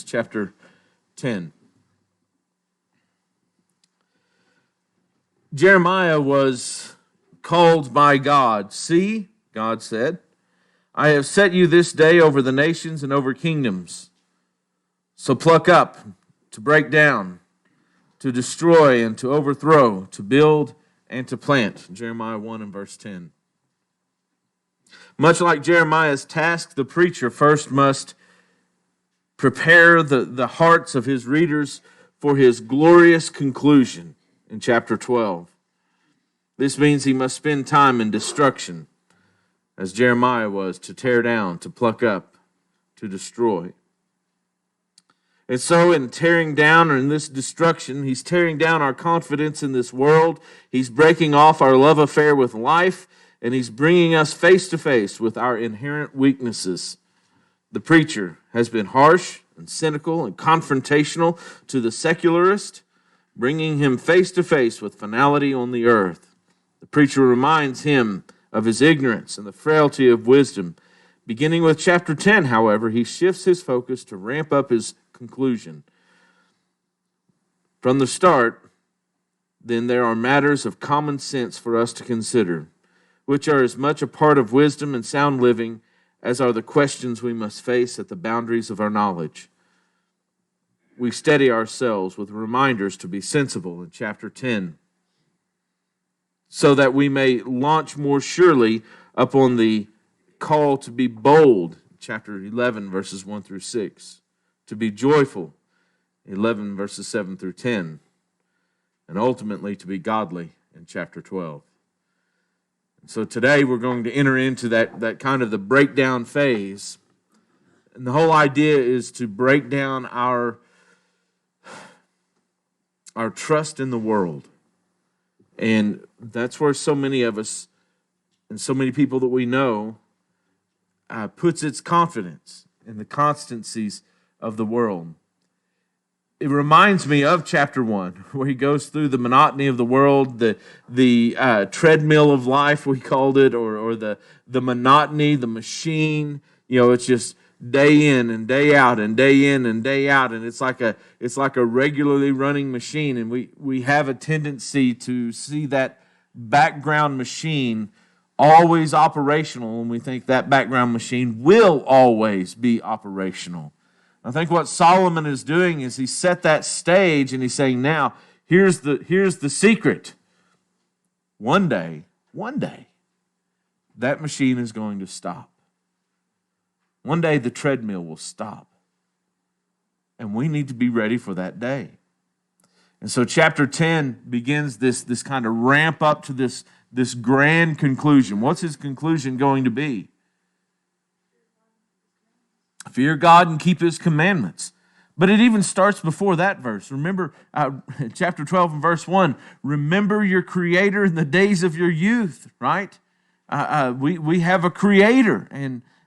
chapter 10. Jeremiah was called by God. See, God said, I have set you this day over the nations and over kingdoms. So pluck up, to break down, to destroy and to overthrow, to build and to plant. Jeremiah 1 and verse 10. Much like Jeremiah's task, the preacher first must prepare the hearts of his readers for his glorious conclusion in chapter 12. This means he must spend time in destruction, as Jeremiah was, to tear down, to pluck up, to destroy. And so in tearing down, or in this destruction, he's tearing down our confidence in this world. He's breaking off our love affair with life, and he's bringing us face to face with our inherent weaknesses. The preacher has been harsh and cynical and confrontational to the secularist, bringing him face to face with finality on the earth. The preacher reminds him of his ignorance and the frailty of wisdom. Beginning with chapter 10, however, he shifts his focus to ramp up his conclusion. From the start, then, there are matters of common sense for us to consider, which are as much a part of wisdom and sound living as are the questions we must face at the boundaries of our knowledge. We steady ourselves with reminders to be sensible in chapter 10, so that we may launch more surely upon the call to be bold, chapter 11, verses 1 through 6, to be joyful, 11 verses 7 through 10, and ultimately to be godly in chapter 12. And so today we're going to enter into that kind of the breakdown phase. And the whole idea is to break down our trust in the world. And that's where so many of us and so many people that we know puts its confidence in the constancies of the world. It reminds me of chapter 1, where he goes through the monotony of the world, the treadmill of life, we called it, or the monotony, the machine. You know, it's just day in and day out and day in and day out, and it's like a regularly running machine, and we have a tendency to see that background machine always operational, and we think that background machine will always be operational. I think what Solomon is doing is he set that stage, and he's saying, now here's the secret. One day, that machine is going to stop. One day the treadmill will stop. And we need to be ready for that day. And so chapter 10 begins this kind of ramp up to this grand conclusion. What's his conclusion going to be? Fear God and keep his commandments. But it even starts before that verse. Remember, chapter 12 and verse 1, remember your Creator in the days of your youth, right? We have a Creator,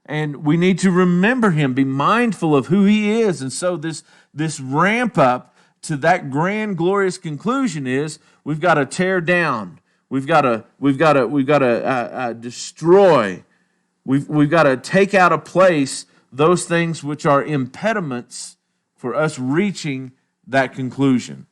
and we need to remember him, be mindful of who he is. And so this ramp up to that grand, glorious conclusion is we've got to tear down, we've got to destroy, we've got to take out of place those things which are impediments for us reaching that conclusion.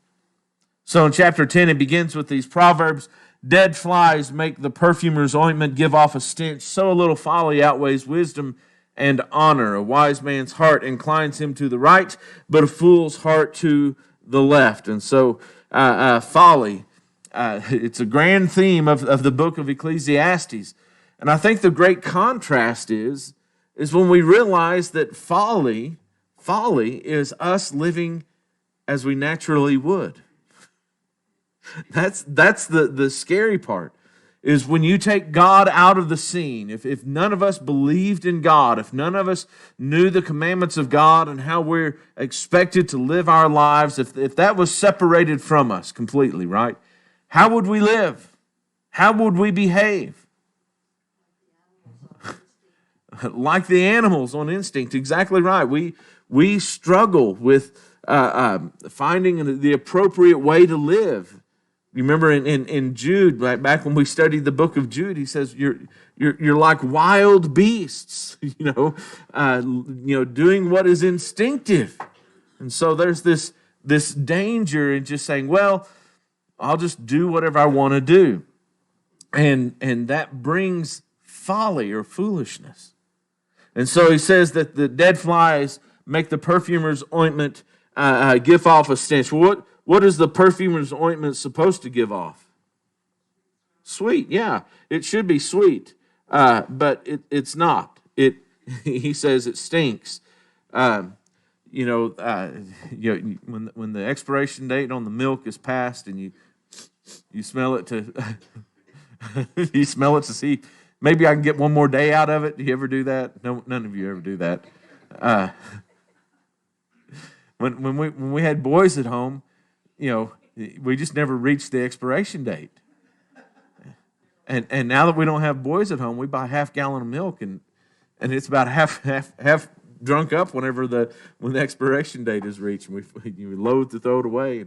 So in chapter 10, it begins with these proverbs. Dead flies make the perfumer's ointment give off a stench. So a little folly outweighs wisdom and honor. A wise man's heart inclines him to the right, but a fool's heart to the left. And so folly, it's a grand theme of the book of Ecclesiastes. And I think the great contrast is when we realize that folly is us living as we naturally would. That's the scary part, is when you take God out of the scene. If none of us believed in God, if none of us knew the commandments of God and how we're expected to live our lives, if that was separated from us completely, right? How would we live? How would we behave? Like the animals on instinct, exactly right. We struggle with finding the appropriate way to live. You remember in Jude, back when we studied the book of Jude, he says you're like wild beasts, doing what is instinctive. And so there's this danger in just saying, well, I'll just do whatever I want to do. And that brings folly or foolishness. And so he says that the dead flies make the perfumer's ointment give off a stench. What is the perfumer's ointment supposed to give off? Sweet, yeah. It should be sweet, but it's not. He says it stinks. When the expiration date on the milk is passed and you smell it to you smell it to see maybe I can get one more day out of it. Do you ever do that? No, none of you ever do that. When we had boys at home, we just never reached the expiration date. And now that we don't have boys at home, we buy half gallon of milk and it's about half drunk up when the expiration date is reached, and we loathe to throw it away.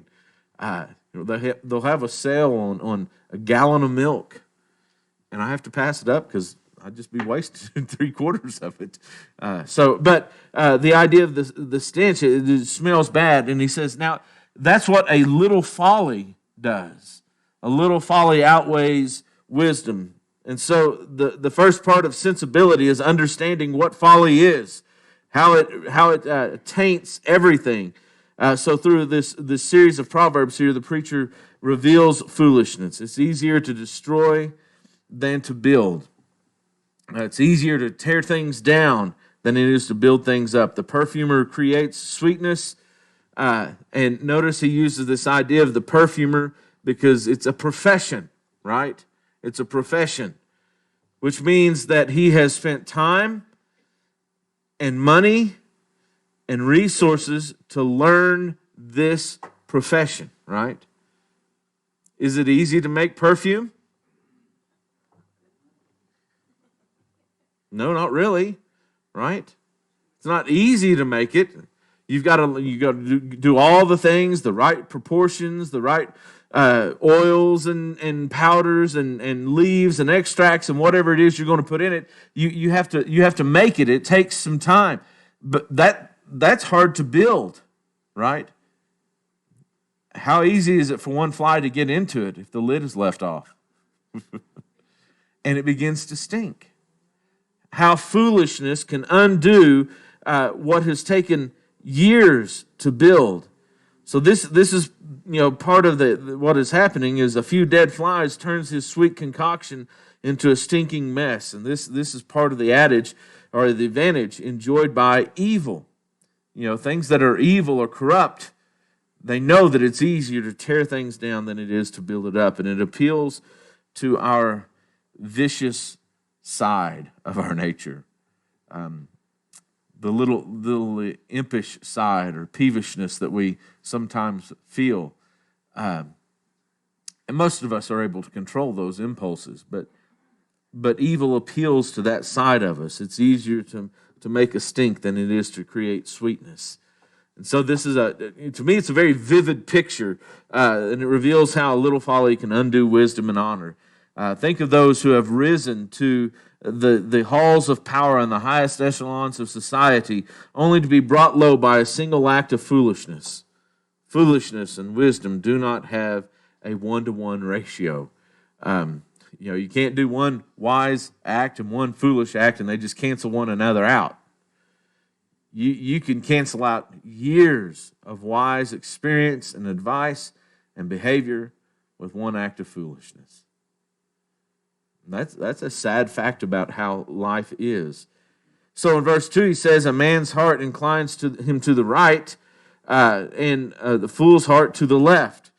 And they'll have a sale on a gallon of milk, and I have to pass it up because I'd just be wasting 3/4 of it. But the idea of the stench, it smells bad, and he says now that's what a little folly does. A little folly outweighs wisdom. And so the first part of sensibility is understanding what folly is, how it taints everything. So through this series of Proverbs here, the preacher reveals foolishness. It's easier to destroy than to build. It's easier to tear things down than it is to build things up. The perfumer creates sweetness. And notice he uses this idea of the perfumer because it's a profession, right? It's a profession, which means that he has spent time and money and resources to learn this profession, right? Is it easy to make perfume? No, not really, right? It's not easy to make it. You got to do all the things, the right proportions, the right oils and powders and leaves and extracts and whatever it is you're going to put in it. You have to make it. It takes some time, but that's hard to build, right? How easy is it for one fly to get into it if the lid is left off and it begins to stink? How foolishness can undo what has taken years to build. So this is part of what is happening is a few dead flies turns his sweet concoction into a stinking mess, and this is part of the adage or the advantage enjoyed by evil. Things that are evil or corrupt, they know that it's easier to tear things down than it is to build it up, and it appeals to our vicious side of our nature. The little impish side or peevishness that we sometimes feel. And most of us are able to control those impulses, but evil appeals to that side of us. It's easier to make a stink than it is to create sweetness. And so this is to me, it's a very vivid picture, and it reveals how a little folly can undo wisdom and honor. Think of those who have risen to the halls of power and the highest echelons of society, only to be brought low by a single act of foolishness. Foolishness and wisdom do not have a 1-to-1 ratio. You can't do one wise act and one foolish act, and they just cancel one another out. You can cancel out years of wise experience and advice and behavior with one act of foolishness. That's a sad fact about how life is. So in verse 2 he says, a man's heart inclines to him to the right, and the fool's heart to the left.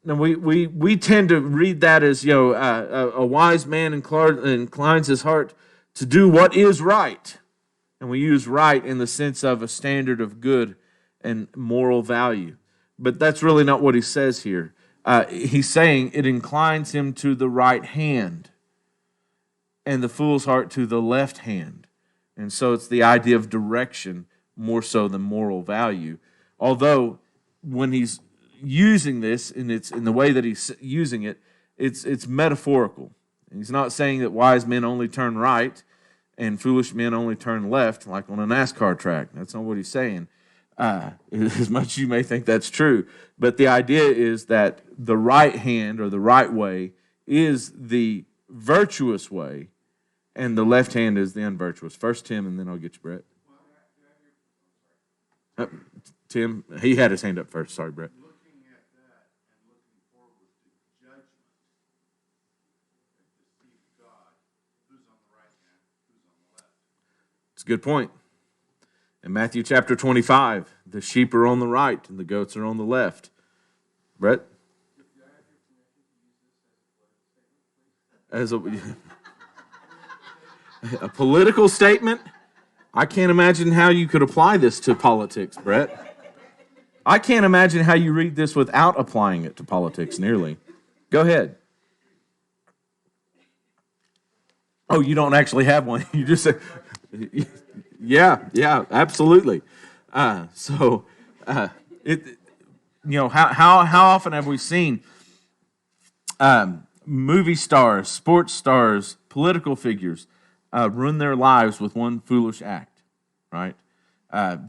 Now we tend to read that as a wise man inclines his heart to do what is right, and we use right in the sense of a standard of good and moral value. But that's really not what he says here. He's saying it inclines him to the right hand, and the fool's heart to the left hand. And so it's the idea of direction more so than moral value. Although when he's using this, and it's in the way that he's using it, it's metaphorical. He's not saying that wise men only turn right and foolish men only turn left, like on a NASCAR track. That's not what he's saying. as much as you may think that's true. But the idea is that the right hand or the right way is the virtuous way, and the left hand is the unvirtuous. First Tim, and then I'll get you, Brett. Tim, he had his hand up first. Sorry, Brett. Looking at that and looking forward to judgment, to see God, who's on the right hand, who's on the left. It's a good point. In Matthew chapter 25, the sheep are on the right and the goats are on the left. Brett? As a political statement? I can't imagine how you could apply this to politics, Brett. I can't imagine how you read this without applying it to politics nearly. Go ahead. Oh, you don't actually have one. You just say, yeah, absolutely. How often have we seen movie stars, sports stars, political figures ruin their lives with one foolish act, right?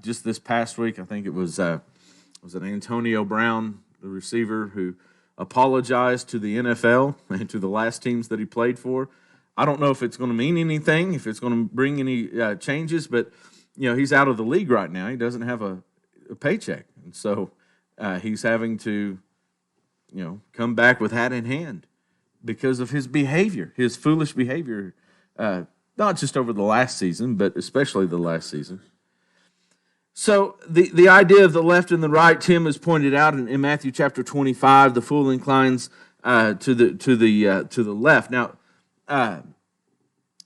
Just this past week, I think it was Antonio Brown, the receiver, who apologized to the NFL and to the last teams that he played for. I don't know if it's going to mean anything, if it's going to bring any changes, but he's out of the league right now. He doesn't have a paycheck, and so he's having to, come back with hat in hand because of his behavior, his foolish behavior, not just over the last season, but especially the last season. So the idea of the left and the right, Tim has pointed out in Matthew chapter 25, the fool inclines to the left. Now, have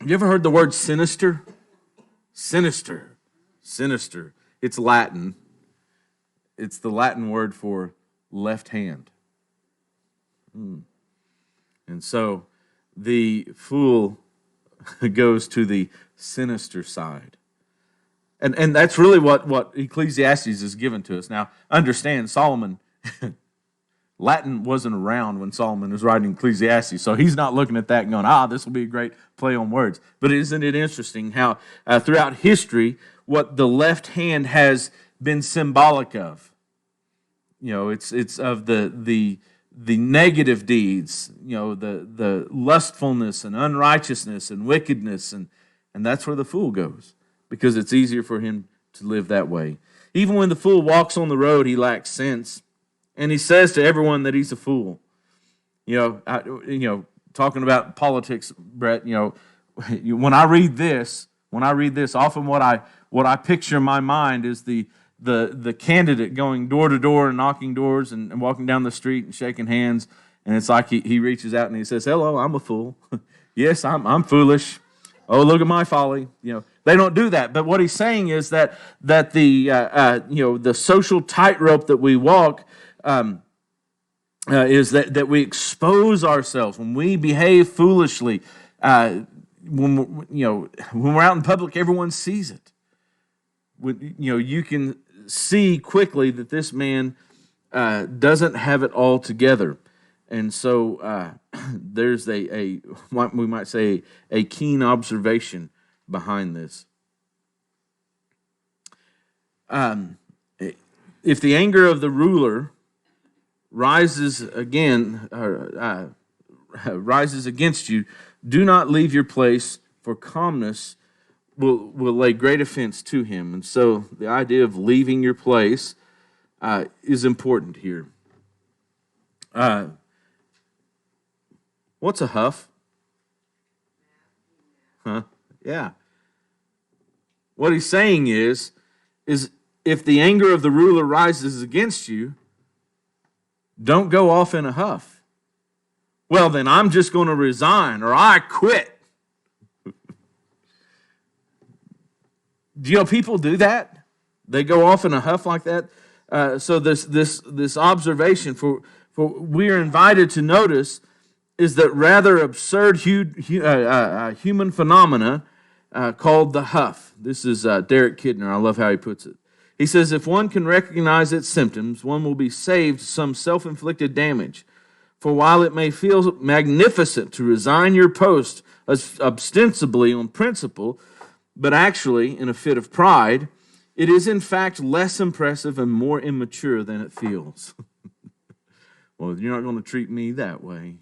you ever heard the word sinister? Sinister. It's Latin. It's the Latin word for left hand. And so the fool goes to the sinister side. And that's really what Ecclesiastes is given to us. Now, understand, Solomon, Latin wasn't around when Solomon was writing Ecclesiastes, so he's not looking at that and going, this will be a great play on words. But isn't it interesting how throughout history, what the left hand has been symbolic of? It's of the negative deeds, the lustfulness and unrighteousness and wickedness, and that's where the fool goes, because it's easier for him to live that way. Even when the fool walks on the road, he lacks sense, and he says to everyone that he's a fool. Talking about politics, Brett. When I read this, often what I picture in my mind is the candidate going door to door and knocking doors and walking down the street and shaking hands, and it's like he reaches out and he says, "Hello, I'm a fool. Yes, I'm foolish. Oh, look at my folly." They don't do that. But what he's saying is that the social tightrope that we walk is that we expose ourselves when we behave foolishly. When we're out in public, everyone sees it. You can see quickly that this man doesn't have it all together, and so there's what we might say a keen observation behind this. If the anger of the ruler rises against you, do not leave your place, for calmness will lay great offense to him. And so the idea of leaving your place is important here. What's a huff? Huh? Yeah. What he's saying is if the anger of the ruler rises against you, don't go off in a huff. Well, then I'm just going to resign, or I quit. Do people do that? They go off in a huff like that. So this observation for we are invited to notice is that rather absurd human phenomena called the huff. This is Derek Kidner. I love how he puts it. He says, if one can recognize its symptoms, one will be saved some self-inflicted damage. For while it may feel magnificent to resign your post ostensibly on principle, but actually in a fit of pride, It is, in fact, less impressive and more immature than it feels. Well, you're not going to treat me that way.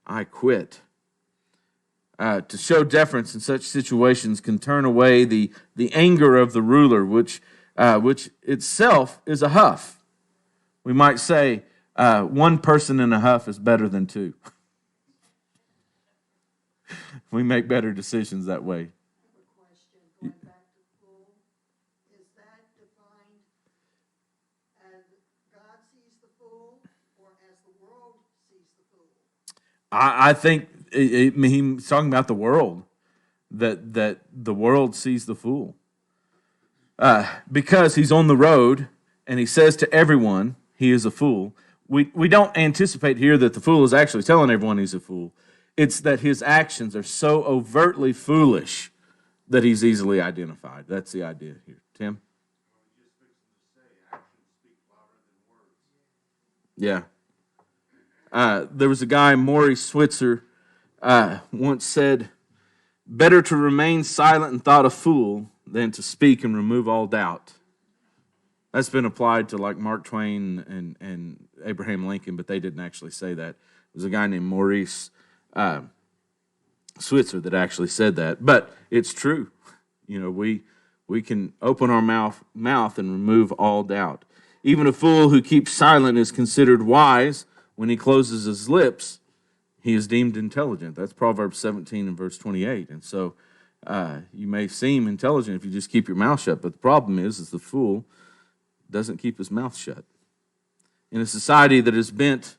I quit. To show deference in such situations can turn away the anger of the ruler, which itself is a huff. We might say one person in a huff is better than two. We make better decisions that way. I have a question going back to fool. Is that defined as God sees the fool or as the world sees the fool? I think he's talking about the world, that the world sees the fool. Because he's on the road and he says to everyone he is a fool. We don't anticipate here that the fool is actually telling everyone he's a fool. It's that his actions are so overtly foolish that he's easily identified. That's the idea here. Tim? Yeah. There was a guy, Maurice Switzer, once said, "Better to remain silent and thought a fool than to speak and remove all doubt." That's been applied to like Mark Twain and Abraham Lincoln, but they didn't actually say that. It was a guy named Maurice Switzer that actually said that. But it's true. You know, we can open our mouth and remove all doubt. Even a fool who keeps silent is considered wise. When he closes his lips, he is deemed intelligent. That's Proverbs 17 and verse 28. And so you may seem intelligent if you just keep your mouth shut, but the problem is the fool doesn't keep his mouth shut. In a society that is bent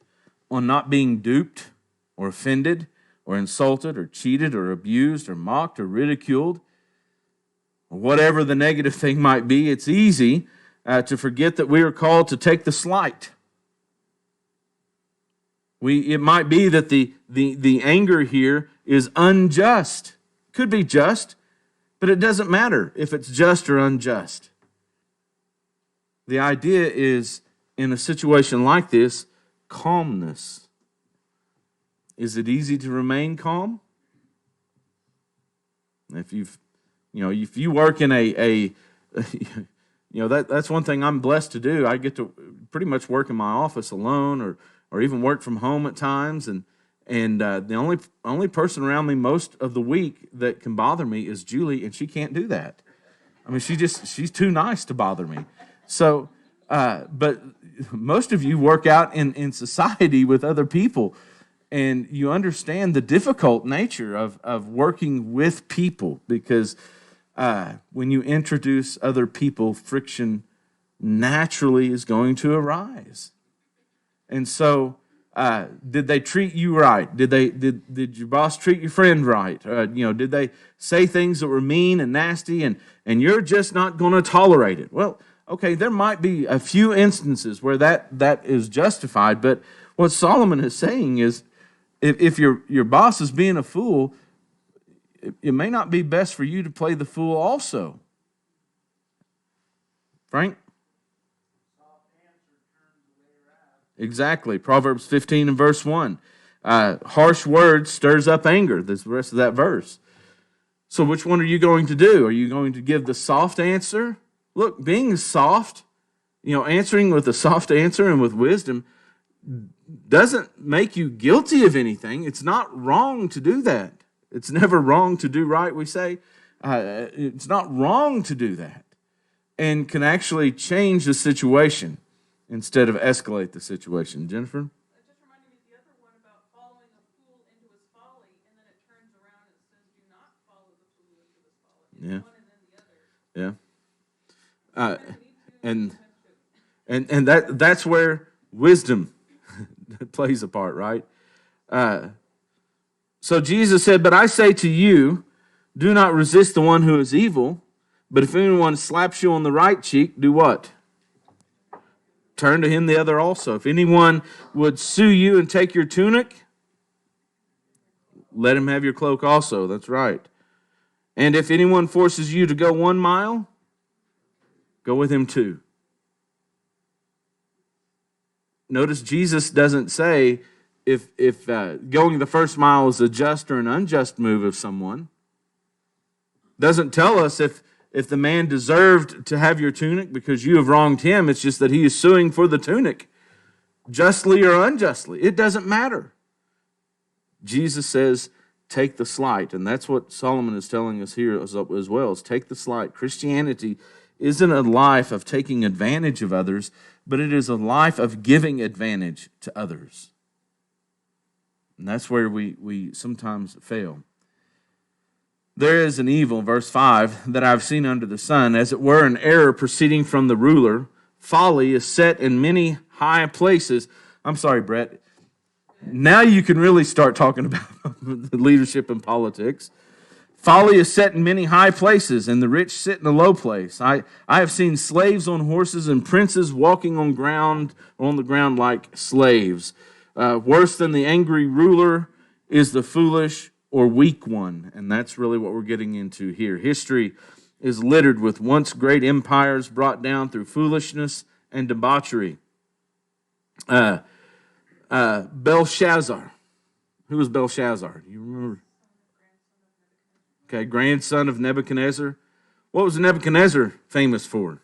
on not being duped or offended or insulted or cheated or abused or mocked or ridiculed, or whatever the negative thing might be, it's easy to forget that we are called to take the slight. It might be that the anger here is unjust. Could be just, but it doesn't matter if it's just or unjust. The idea is, in a situation like this, calmness. Is it easy to remain calm? If you work in that's one thing I'm blessed to do. I get to pretty much work in my office alone, or even work from home at times, and the only person around me most of the week that can bother me is Julie, and she can't do that. I mean, she's too nice to bother me. So, but most of you work out in society with other people, and you understand the difficult nature of working with people, because when you introduce other people, friction naturally is going to arise. And so, did they treat you right? Did your boss treat your friend right? Did they say things that were mean and nasty, and you're just not going to tolerate it? Well, okay, there might be a few instances where that is justified, but what Solomon is saying is, if your boss is being a fool, it may not be best for you to play the fool also. Frank? Exactly. Proverbs 15 and verse 1. Harsh words stirs up anger. There's the rest of that verse. So which one are you going to do? Are you going to give the soft answer? Look, being soft, answering with a soft answer and with wisdom doesn't make you guilty of anything. It's not wrong to do that. It's never wrong to do right, we say. It's not wrong to do that, and can actually change the situation instead of escalate the situation. Jennifer? It just reminded me of the other one about following a fool into his folly, and then it turns around and says, do not follow the fool into his folly. It's Yeah. one and then the other. Yeah. And that's where wisdom plays a part, right? So Jesus said, "But I say to you, do not resist the one who is evil, but if anyone slaps you on the right cheek, do what? Turn to him the other also. If anyone would sue you and take your tunic, let him have your cloak also." That's right. "And if anyone forces you to go 1 mile, go with him 2. Notice Jesus doesn't say if going the first mile is a just or an unjust move of someone. Doesn't tell us if the man deserved to have your tunic because you have wronged him. It's just that he is suing for the tunic, justly or unjustly. It doesn't matter. Jesus says, take the slight. And that's what Solomon is telling us here as well, is take the slight. Christianity isn't a life of taking advantage of others, but it is a life of giving advantage to others. And that's where we sometimes fail. There is an evil, verse 5, that I've seen under the sun, as it were an error proceeding from the ruler. Folly is set in many high places. I'm sorry, Brett. Now you can really start talking about leadership and politics. Folly is set in many high places, and the rich sit in a low place. I have seen slaves on horses and princes walking on the ground like slaves. Worse than the angry ruler is the foolish or weak one, and that's really what we're getting into here. History is littered with once great empires brought down through foolishness and debauchery. Belshazzar. Who was Belshazzar? Do you remember? Okay, grandson of Nebuchadnezzar. What was Nebuchadnezzar famous for?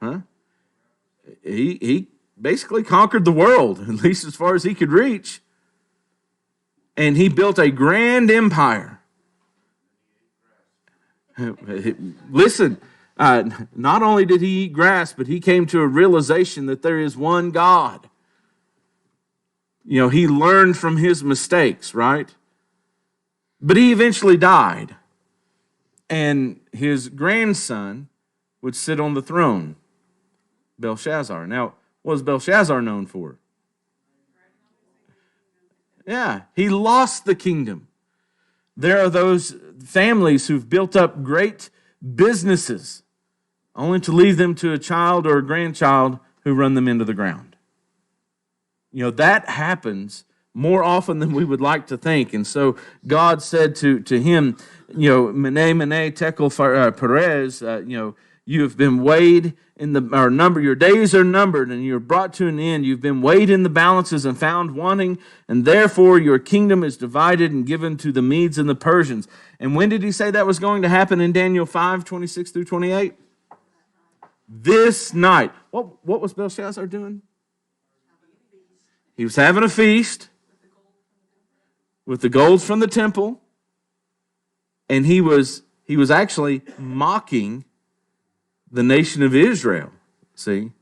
Huh? He basically conquered the world, at least as far as he could reach. And he built a grand empire. Listen, not only did he eat grass, but he came to a realization that there is one God. You know, he learned from his mistakes, right? But he eventually died. And his grandson would sit on the throne, Belshazzar. Now, what was Belshazzar known for? Yeah, he lost the kingdom. There are those families who've built up great businesses only to leave them to a child or a grandchild who run them into the ground. You know, that happens more often than we would like to think. And so God said to him, you know, Mene, Tekel, Perez, you have been weighed in your days are numbered, and you're brought to an end. You've been weighed in the balances and found wanting, and therefore your kingdom is divided and given to the Medes and the Persians. And when did he say that was going to happen in Daniel 5:26 through 28? This night. What was Belshazzar doing? He was having a feast with the gold from the temple, and he was actually mocking the nation of Israel. See?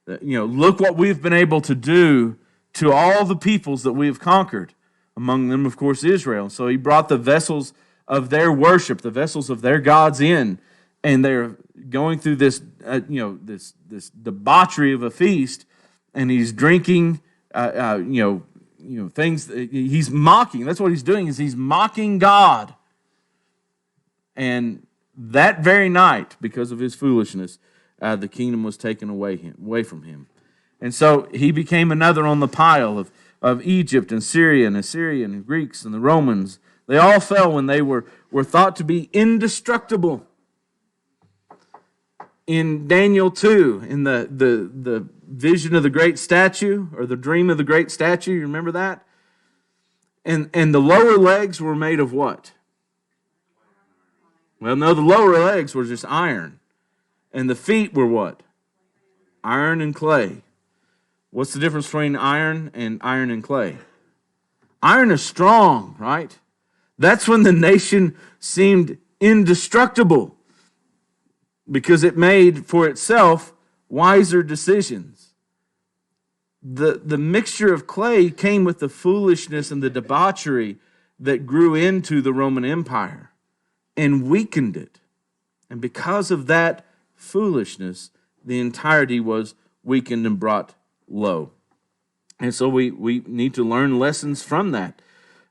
You know, look what we've been able to do to all the peoples that we have conquered. Among them, of course, Israel. So he brought the vessels of their worship, the vessels of their gods in, and they're going through this, this debauchery of a feast, and he's drinking, things. He's mocking. That's what he's doing. Is he's mocking God. And that very night, because of his foolishness, the kingdom was taken away from him. And so he became another on the pile of Egypt and Syria and Assyria and Greeks and the Romans. They all fell when they were thought to be indestructible. In Daniel 2, in the vision of the great statue, or the dream of the great statue, you remember that? And the lower legs were made of what? Well, no, the lower legs were just iron. And the feet were what? Iron and clay. What's the difference between iron and clay? Iron is strong, right? That's when the nation seemed indestructible, because it made for itself wiser decisions. The mixture of clay came with the foolishness and the debauchery that grew into the Roman Empire and weakened it. And because of that foolishness, the entirety was weakened and brought low. And so we need to learn lessons from that.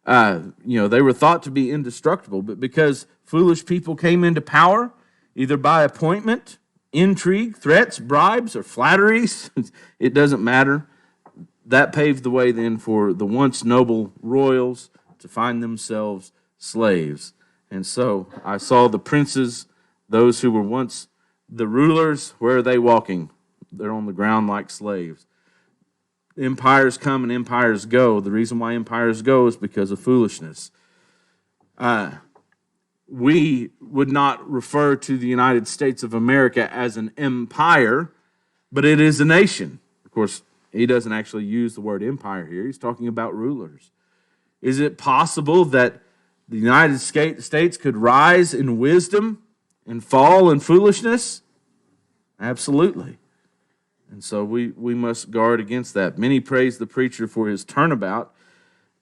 They were thought to be indestructible, but because foolish people came into power, either by appointment, intrigue, threats, bribes, or flatteries, it doesn't matter. That paved the way then for the once noble royals to find themselves slaves. And so I saw the princes, those who were once the rulers. Where are they walking? They're on the ground like slaves. Empires come and empires go. The reason why empires go is because of foolishness. we would not refer to the United States of America as an empire, but it is a nation. Of course, he doesn't actually use the word empire here. He's talking about rulers. Is it possible that the United States could rise in wisdom and fall in foolishness? Absolutely. And so we must guard against that. Many praise the preacher for his turnabout,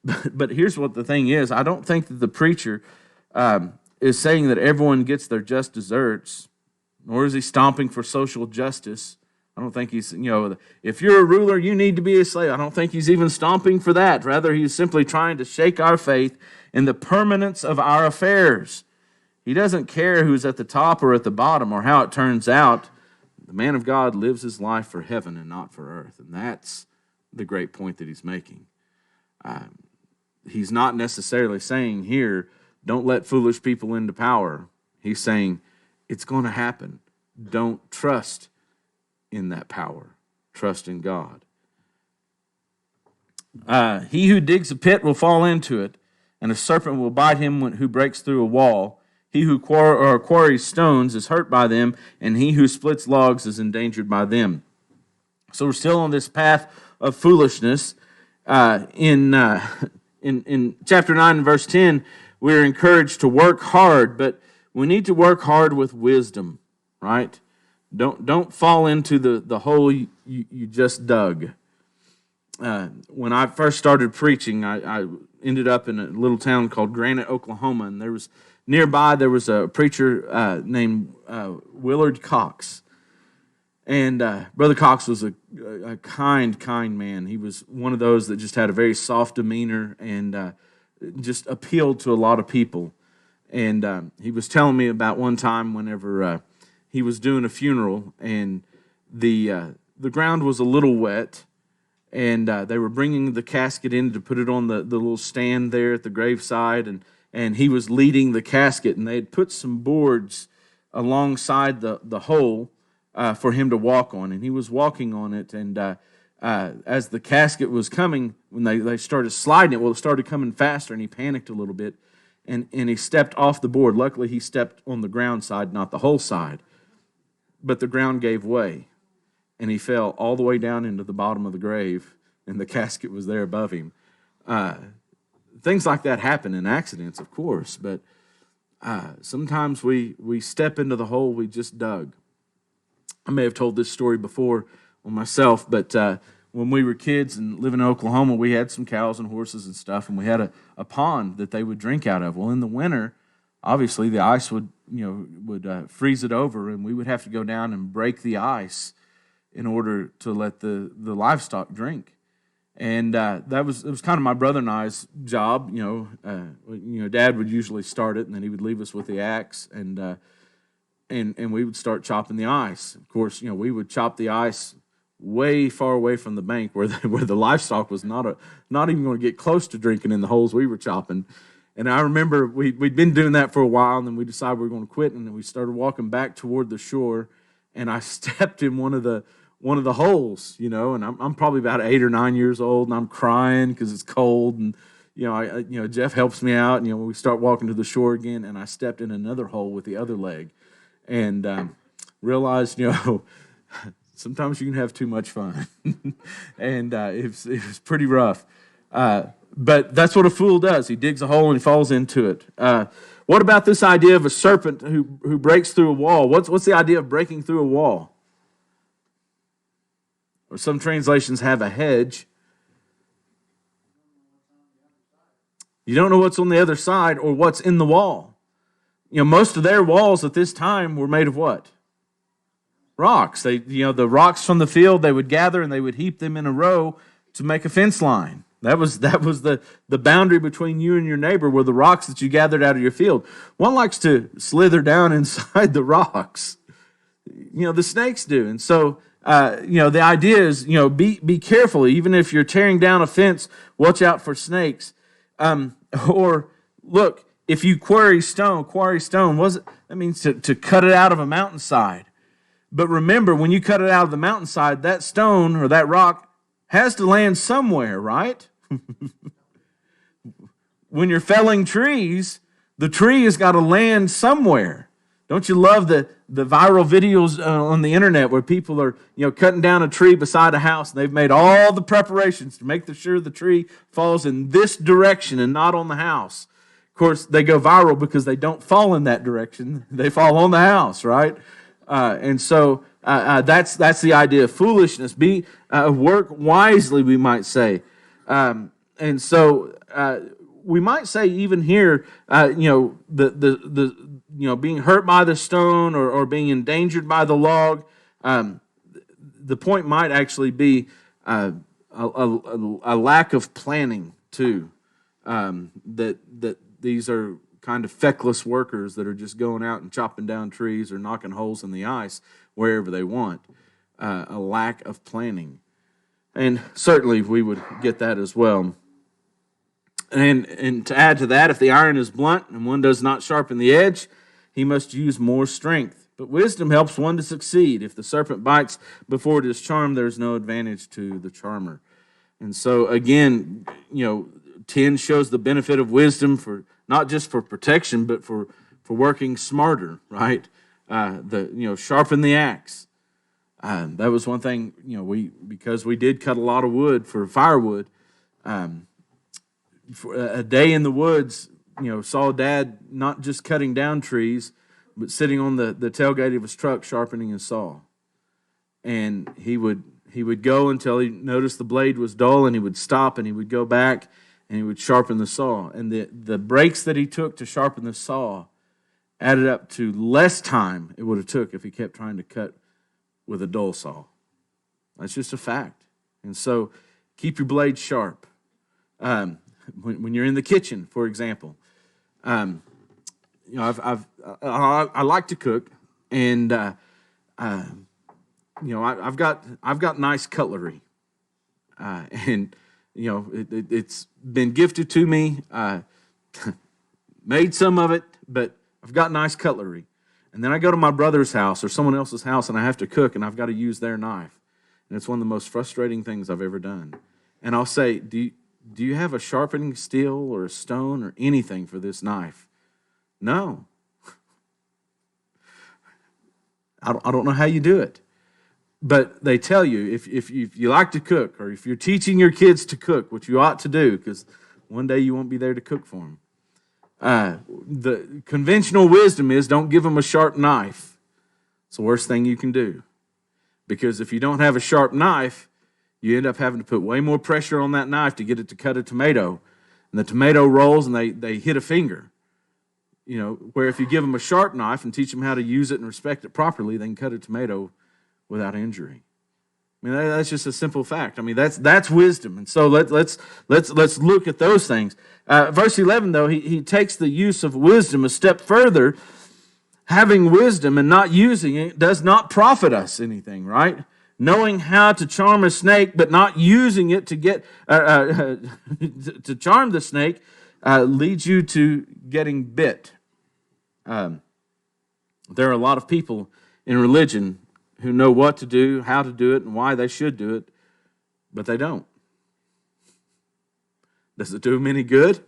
but here's what the thing is. I don't think that the preacher is saying that everyone gets their just desserts, nor is he stomping for social justice. I don't think he's, if you're a ruler, you need to be a slave. I don't think he's even stomping for that. Rather, he's simply trying to shake our faith in the permanence of our affairs. He doesn't care who's at the top or at the bottom or how it turns out. The man of God lives his life for heaven and not for earth. And that's the great point that he's making. He's not necessarily saying here, don't let foolish people into power. He's saying it's going to happen. Don't trust in that power. Trust in God. He who digs a pit will fall into it, and a serpent will bite him who breaks through a wall. He who quarries stones is hurt by them, and he who splits logs is endangered by them. So we're still on this path of foolishness. In chapter 9 and verse 10, we're encouraged to work hard, but we need to work hard with wisdom, right? Don't fall into the hole you just dug. When I first started preaching, I ended up in a little town called Granite, Oklahoma, and there was a preacher named Willard Cox. And Brother Cox was a kind man. He was one of those that just had a very soft demeanor and just appealed to a lot of people. And he was telling me about one time whenever he was doing a funeral, and the ground was a little wet, and they were bringing the casket in to put it on the little stand there at the graveside, and he was leading the casket, and they had put some boards alongside the hole for him to walk on, and he was walking on it, and as the casket was coming, when they started sliding it, well, it started coming faster, and he panicked a little bit, and he stepped off the board. Luckily, he stepped on the ground side, not the hole side, but the ground gave way, and he fell all the way down into the bottom of the grave, and the casket was there above him. Things like that happen in accidents, of course, but sometimes we step into the hole we just dug. I may have told this story before on myself, but when we were kids and living in Oklahoma, we had some cows and horses and stuff, and we had a pond that they would drink out of. Well, in the winter, obviously the ice would freeze it over, and we would have to go down and break the ice in order to let the livestock drink. And it was kind of my brother and I's job. Dad would usually start it, and then he would leave us with the axe, and we would start chopping the ice. Of course, we would chop the ice way far away from the bank where the livestock was not even going to get close to drinking in the holes we were chopping. And I remember we'd been doing that for a while, and then we decided we were going to quit, and then we started walking back toward the shore, and I stepped in one of the holes, and I'm probably about 8 or 9 years old, and I'm crying because it's cold, and Jeff helps me out, and we start walking to the shore again, and I stepped in another hole with the other leg, and realized sometimes you can have too much fun, and it was pretty rough. But that's what a fool does. He digs a hole and he falls into it. What about this idea of a serpent who breaks through a wall? What's the idea of breaking through a wall? Or some translations have a hedge. You don't know what's on the other side or what's in the wall. Most of their walls at this time were made of what? Rocks. The rocks from the field they would gather and they would heap them in a row to make a fence line. That was the boundary between you and your neighbor were the rocks that you gathered out of your field. One likes to slither down inside the rocks. The snakes do. And so, the idea is, be careful. Even if you're tearing down a fence, watch out for snakes. Or look, if you quarry stone, that means to cut it out of a mountainside. But remember, when you cut it out of the mountainside, that stone or that rock has to land somewhere, right? When you're felling trees, The tree has got to land somewhere. Don't you love the viral videos on the internet where people are, cutting down a tree beside a house, and they've made all the preparations to make sure the tree falls in this direction and not on the house. Of course, they go viral because they don't fall in that direction. They fall on the house, right? And so that's the idea of foolishness. Work wisely, we might say. And so we might say even here, being hurt by the stone or being endangered by the log, the point might actually be a lack of planning too. That these are kind of feckless workers that are just going out and chopping down trees or knocking holes in the ice wherever they want. A lack of planning. And certainly we would get that as well. And to add to that, if the iron is blunt and one does not sharpen the edge, he must use more strength. But wisdom helps one to succeed. If the serpent bites before it is charmed, there is no advantage to the charmer. And so again, 10 shows the benefit of wisdom for not just for protection, but for working smarter, right? Sharpen the axe. That was one thing, because we did cut a lot of wood for firewood. For a day in the woods, saw Dad not just cutting down trees, but sitting on the tailgate of his truck sharpening his saw. And he would go until he noticed the blade was dull, and he would stop, and he would go back, and he would sharpen the saw. And the breaks that he took to sharpen the saw added up to less time it would have took if he kept trying to cut with a dull saw. That's just a fact. And so keep your blade sharp. When you're in the kitchen, for example, I like to cook, and I've got nice cutlery, and it's been gifted to me. Made some of it, but I've got nice cutlery. And then I go to my brother's house or someone else's house, and I have to cook, and I've got to use their knife, and it's one of the most frustrating things I've ever done. And I'll say, Do you have a sharpening steel or a stone or anything for this knife? No. I don't know how you do it. But they tell you, if you like to cook, or if you're teaching your kids to cook, which you ought to do, because one day you won't be there to cook for them. The conventional wisdom is don't give them a sharp knife. It's the worst thing you can do. Because if you don't have a sharp knife, you end up having to put way more pressure on that knife to get it to cut a tomato. And the tomato rolls and they hit a finger. Where if you give them a sharp knife and teach them how to use it and respect it properly, they can cut a tomato without injury. I mean, that's just a simple fact. I mean, that's wisdom. And so let's look at those things. Verse 11, though, he takes the use of wisdom a step further. Having wisdom and not using it does not profit us anything, right? Knowing how to charm a snake, but not using it to get to charm the snake, leads you to getting bit. There are a lot of people in religion who know what to do, how to do it, and why they should do it, but they don't. Does it do them any good?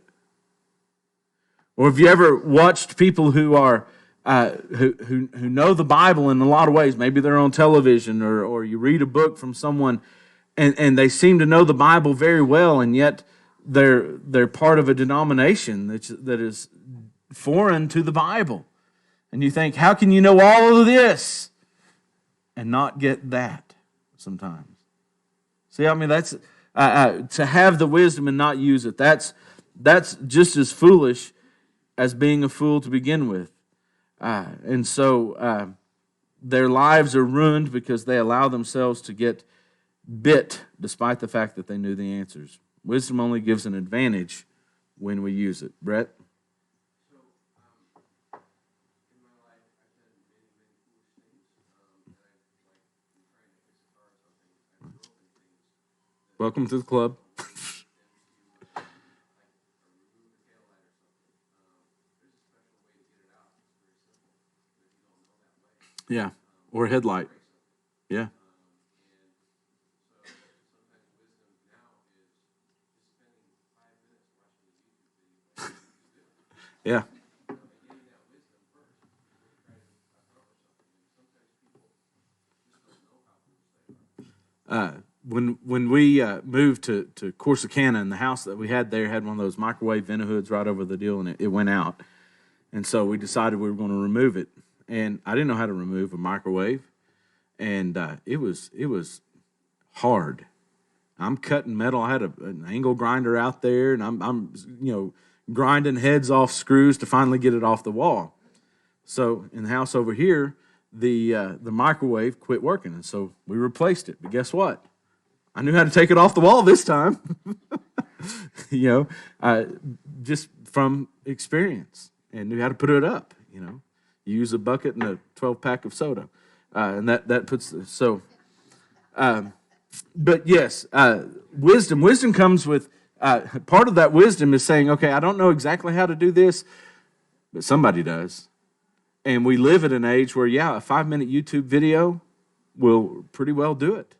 Or have you ever watched people who are who know the Bible in a lot of ways? Maybe they're on television, or you read a book from someone, and they seem to know the Bible very well, and yet they're part of a denomination that is foreign to the Bible. And you think, how can you know all of this and not get that sometimes? See, I mean, that's to have the wisdom and not use it. That's just as foolish as being a fool to begin with. And so their lives are ruined because they allow themselves to get bit despite the fact that they knew the answers. Wisdom only gives an advantage when we use it. Brett? Welcome to the club. Yeah, or a headlight. Yeah. Yeah. When we moved to Corsicana, and the house that we had there had one of those microwave vent-a-hoods right over the deal, and it went out. And so we decided we were going to remove it. And I didn't know how to remove a microwave, and it was hard. I'm cutting metal. I had an angle grinder out there, and I'm grinding heads off screws to finally get it off the wall. So in the house over here, the microwave quit working, and so we replaced it. But guess what? I knew how to take it off the wall this time. Just from experience, and knew how to put it up. You use a bucket and a 12-pack of soda, and that puts so. But yes, wisdom. Wisdom comes with part of that wisdom is saying, okay, I don't know exactly how to do this, but somebody does. And we live at an age where, a 5-minute YouTube video will pretty well do it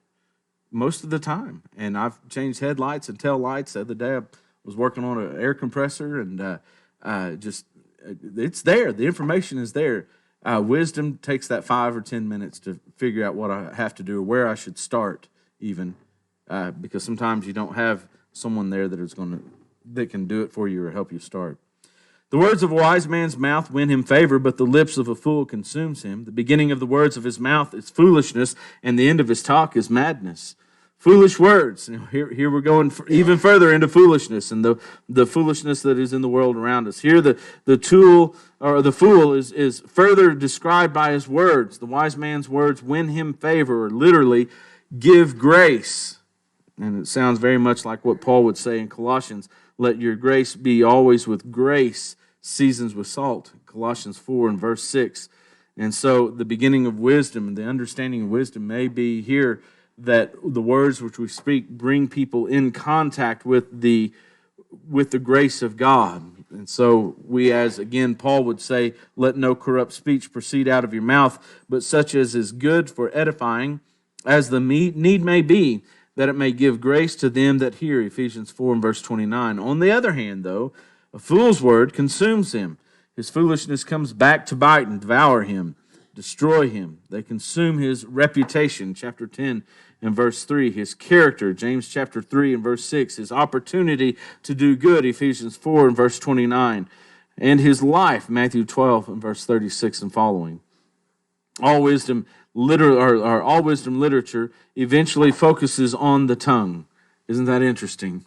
most of the time. And I've changed headlights and tail lights. The other day I was working on an air compressor, and it's there. The information is there. Wisdom takes that 5 or 10 minutes to figure out what I have to do or where I should start, even because sometimes you don't have someone there that can do it for you or help you start. The words of a wise man's mouth win him favor, but the lips of a fool consumes him. The beginning of the words of his mouth is foolishness, and the end of his talk is madness. Foolish words. Here we're going even further into foolishness and the foolishness that is in the world around us. Here the tool or the fool is further described by his words. The wise man's words win him favor, or literally give grace. And it sounds very much like what Paul would say in Colossians, let your grace be always with grace, seasons with salt. Colossians 4 and verse 6. And so the beginning of wisdom and the understanding of wisdom may be here that the words which we speak bring people in contact with the grace of God. And so we, as again Paul would say, let no corrupt speech proceed out of your mouth, but such as is good for edifying, as the need may be, that it may give grace to them that hear. Ephesians 4 and verse 29. On the other hand, though, a fool's word consumes him. His foolishness comes back to bite and devour him, destroy him. They consume his reputation, chapter 10 and verse 3, his character, James chapter 3 and verse 6, his opportunity to do good, Ephesians 4 and verse 29, and his life, Matthew 12 and verse 36 and following. All wisdom literature eventually focuses on the tongue. Isn't that interesting?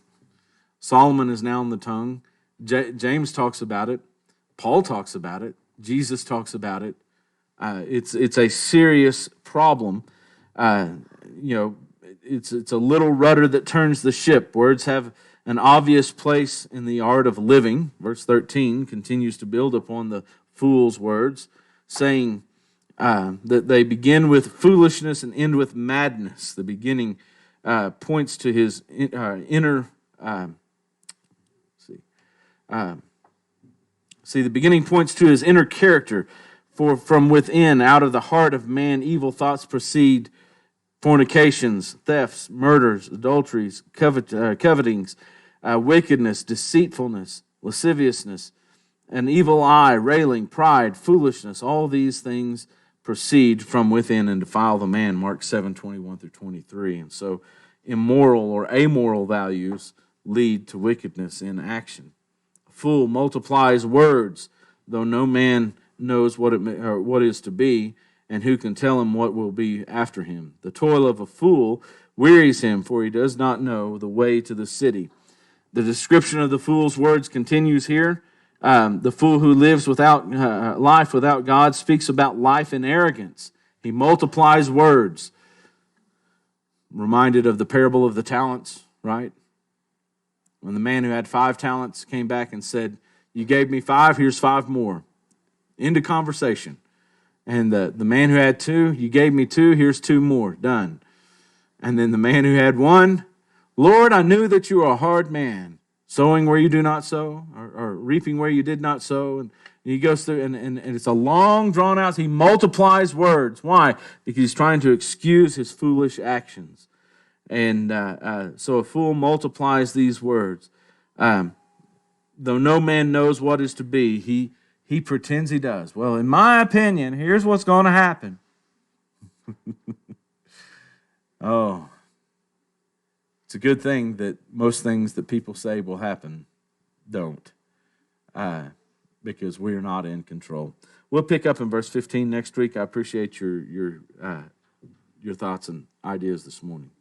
Solomon is now on the tongue. James talks about it. Paul talks about it. Jesus talks about it. It's a serious problem. It's a little rudder that turns the ship. Words have an obvious place in the art of living. Verse 13 continues to build upon the fool's words, saying that they begin with foolishness and end with madness. The beginning points to his inner. The beginning points to his inner character. For from within, out of the heart of man, evil thoughts proceed: fornications, thefts, murders, adulteries, covetings, wickedness, deceitfulness, lasciviousness, an evil eye, railing, pride, foolishness. All these things proceed from within and defile the man. Mark 7:21-23. And so immoral or amoral values lead to wickedness in action. A fool multiplies words, though no man knows what is to be, and who can tell him what will be after him. The toil of a fool wearies him, for he does not know the way to the city. The description of the fool's words continues here. The fool who lives without life without God speaks about life in arrogance. He multiplies words. Reminded of the parable of the talents, right? When the man who had 5 talents came back and said, you gave me 5, here's 5 more. End of conversation. And the man who had 2, you gave me 2, here's 2 more. Done. And then the man who had 1, Lord, I knew that you are a hard man, sowing where you do not sow, or reaping where you did not sow. And he goes through, and it's a long, drawn out. He multiplies words. Why? Because he's trying to excuse his foolish actions. And so a fool multiplies these words. Though no man knows what is to be, he pretends he does. Well, in my opinion, here's what's going to happen. Oh, a good thing that most things that people say will happen don't, because we're not in control. We'll pick up in verse 15 next week. I appreciate your thoughts and ideas this morning.